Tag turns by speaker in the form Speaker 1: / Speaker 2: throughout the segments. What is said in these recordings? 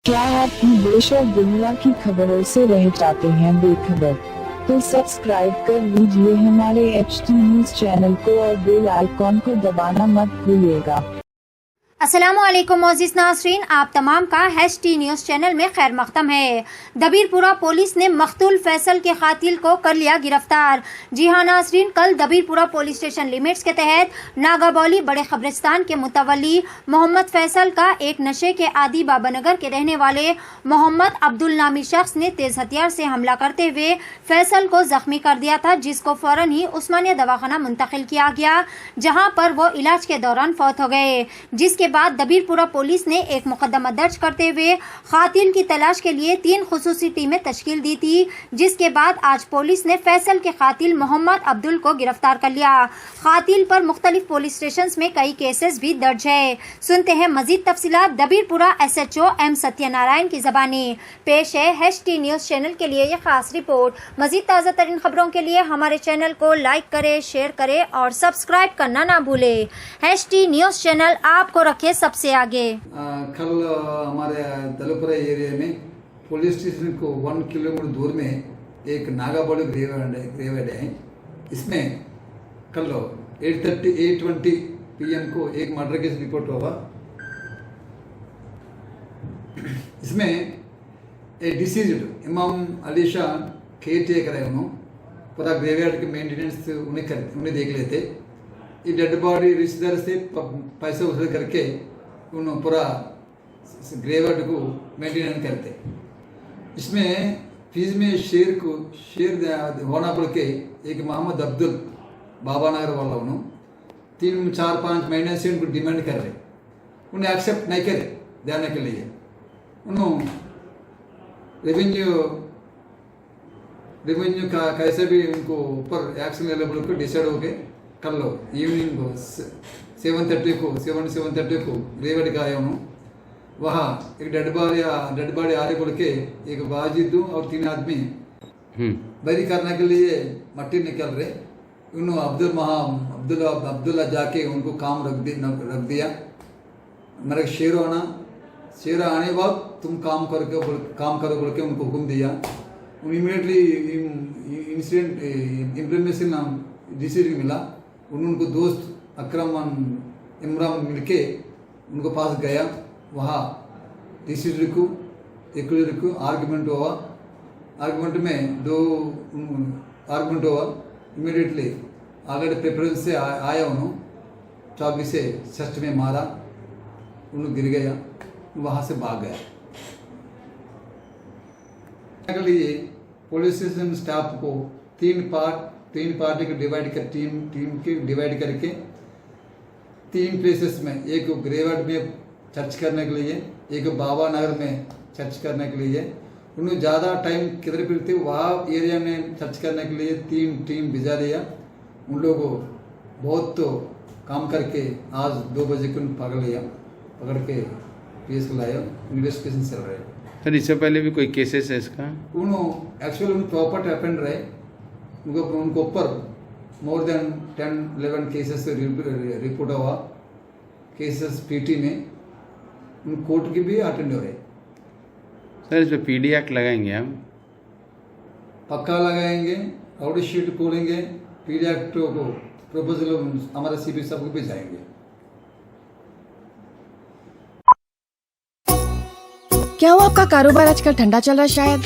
Speaker 1: क्या आप भी देश और दुनिया की खबरों से रह जाते हैं बेखबर? तो सब्सक्राइब कर लीजिए हमारे HT न्यूज चैनल को और बेल आइकॉन को दबाना मत भूलिएगा।
Speaker 2: अस्सलामुअलैकुम मोअज़्ज़िज़ नाज़रीन, आप तमाम का HT न्यूज़ चैनल में खैर मक़दम है। दबीरपुरा पुलिस ने मक़तूल फैसल के कातिल को कर लिया गिरफ्तार। जी हां नाज़रीन, कल दबीरपुरा पुलिस स्टेशन लिमिट्स के तहत नागाबौली बड़े कब्रिस्तान के मुतवल्ली मोहम्मद फैसल का एक नशे के आदि बाबानगर के रहने वाले मोहम्मद अब्दुल नामी शख्स ने तेज हथियार से हमला करते हुए फैसल को जख्मी कर दिया था, जिसको फौरन ही उस्मानिया दवाखाना मुंतकिल किया गया, जहाँ पर वो इलाज के दौरान फौत हो गए। जिसके बाद दबीरपुरा पुलिस ने एक मुकदमा दर्ज करते हुए कातिल की तलाश के लिए 3 खुसूसी टीमें तश्कील दी थी। जिसके बाद आज पुलिस ने फैसल के कातिल मोहम्मद अब्दुल को गिरफ्तार कर लिया। कातिल पर मुख्तलिफ पुलिस स्टेशन में कई केसेस भी दर्ज है। सुनते हैं मजीद तफसीलात दबीरपुरा SHO M सत्यनारायण की जबानी। पेश है HT न्यूज चैनल के लिए ये खास रिपोर्ट। मजीद ताज़ा तरीन खबरों के लिए हमारे चैनल को लाइक करे, शेयर करे और सब्सक्राइब करना ना भूले। HT न्यूज चैनल आपको रखे सबसे आगे।
Speaker 3: कल हमारे दलपुरा एरिया में पुलिस स्टेशन को 1 किलोमीटर दूर में एक नागाबौली ग्रेवेड है। इसमें कल 8:20 PM को एक मर्डर केस रिपोर्ट हुआ। इसमें एक डिसीज्ड इमाम अली शाह केयर टेकर है, उन्होंने पूरा ग्रेवेड के मेंटेनेंस उन्हें देख लेते। ये डेड बॉडी रिश्तेदार से पैसे वसूल करके उन्होंने पूरा ग्रेवेड को मेंटेन करते। इसमें फीस में शेर होना पड़ के एक मोहम्मद अब्दुल बाबा नगर वाला उन्होंने 3-4-5 महीने से उनको डिमांड कर रहे, उन्हें एक्सेप्ट नहीं करे देने के लिए। उन्होंने रेवेन्यू का कैसे भी उनको ऊपर एक्शन लेवल को डिसाइड हो गए। कल इवनिंग को 7:30 को ग्रेवेड का आया उन्होंने। वहाँ एक डेड बॉडी आ रही बोल के एक वाजिद और 3 आदमी बरी करने के लिए मट्टी निकल रहे। उन्होंने अब्दुल्ला जाके उनको काम रख दिया। मेरे शेर आने बाद तुम काम करो बोल के उनको हुक्म दिया। इमीडिएटली इंसिडेंट इम्प्लीमेंटेशन डिसीजन मिला। उनको दोस्त अकरम इमरान मिलके उनको पास गया। वहाँ डिसीजन को आर्गुमेंट हुआ। आर्गुमेंट में 2 आर्गुमेंट हुआ। इमीडिएटली ऑलरेडी प्रेफरेंस से आया, उन्होंने चाबी से चेस्ट में मारा, उन्होंने गिर गया, वहाँ से भाग गया। के लिए पुलिस स्टेशन स्टाफ को 3 पार्टी को टीम के डिवाइड करके 3 प्लेसेस में, एक ग्रेवेड में सर्च करने के लिए, एक बाबा नगर में सर्च करने के लिए। उन्होंने ज़्यादा टाइम किधर फिरते वहाँ एरिया में सर्च करने के लिए 3 टीम भिजा दिया। उन लोगों को बहुत तो काम करके आज 2 बजे को पकड़ के केस लाया। इन्वेस्टिगेशन चल रहा है।
Speaker 4: सर इससे पहले भी कोई केसेस है इसका?
Speaker 3: उन्होंने एक्चुअली प्रॉपर्टी अफेंड रहे, उनको ऊपर मोर देन 10-11 केसेस रिपोर्ट हुआ। केसेस PT में कोर्ट की भी अटेंड हो रहे।
Speaker 4: सर इस पर PD एक्ट लगाएंगे हम?
Speaker 3: पक्का लगाएंगे, राउडी शीट खोलेंगे, PD एक्ट को प्रपोजल हमारे CP साहब को भी जाएंगे।
Speaker 5: क्या हुआ, आपका कारोबार आजकल ठंडा चल रहा है शायद?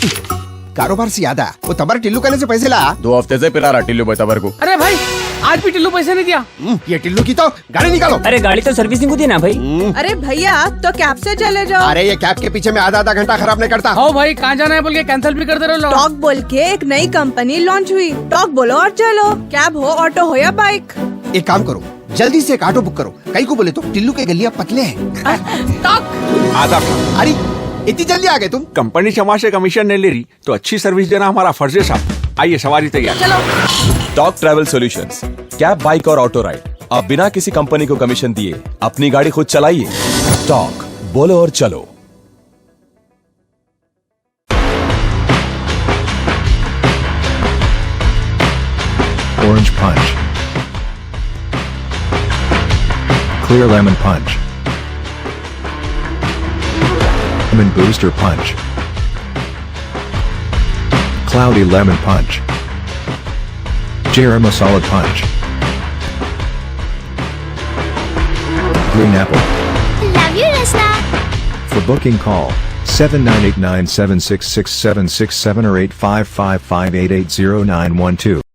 Speaker 6: कारोबार से याद आया, वो तबर टिल्लू कहने से पैसे ला।
Speaker 7: 2 हफ्ते से पिला रहा टिल्लू भाई तबर को।
Speaker 8: अरे भाई आज भी टिल्लू पैसे नहीं दिया।
Speaker 6: ये टिल्लू की तो गाड़ी निकालो।
Speaker 8: अरे गाड़ी तो सर्विसिंग को दी ना भाई।
Speaker 5: अरे भैया तो कैब से चले जाओ।
Speaker 6: अरे ये कैब के पीछे में आधा घंटा खराब नहीं करता।
Speaker 8: हो भाई कहाँ जाना है बोल के कैंसिल भी कर दे रहे हो।
Speaker 5: टॉक बोल के एक नई कंपनी लॉन्च हुई। टॉक बोलो और चलो, कैब हो, ऑटो हो या बाइक।
Speaker 6: एक काम करो, जल्दी से एक ऑटो बुक करो। कहीं को बोले तो टिल्लू के गलियां पतले हैं।
Speaker 8: टॉक
Speaker 7: आधा
Speaker 6: अरे इतनी जल्दी आ गए तुम?
Speaker 7: कंपनी क्षमा से कमीशन नहीं ले रही तो अच्छी सर्विस देना हमारा फर्ज है साहब। आइए सवारी तैयार।
Speaker 8: चलो।
Speaker 9: Talk travel solutions, cab, bike और ऑटो राइड, अब बिना किसी कंपनी को कमीशन दिए अपनी गाड़ी खुद चलाइए। टॉक, बोलो और चलो।
Speaker 10: Orange Punch, Clear Lemon Punch, Jasmine Booster Punch. Cloudy Lemon Punch. Garam Masala Punch. Green Apple.
Speaker 2: Love you Rasna.
Speaker 10: For booking call 7989766767 or 8555880912.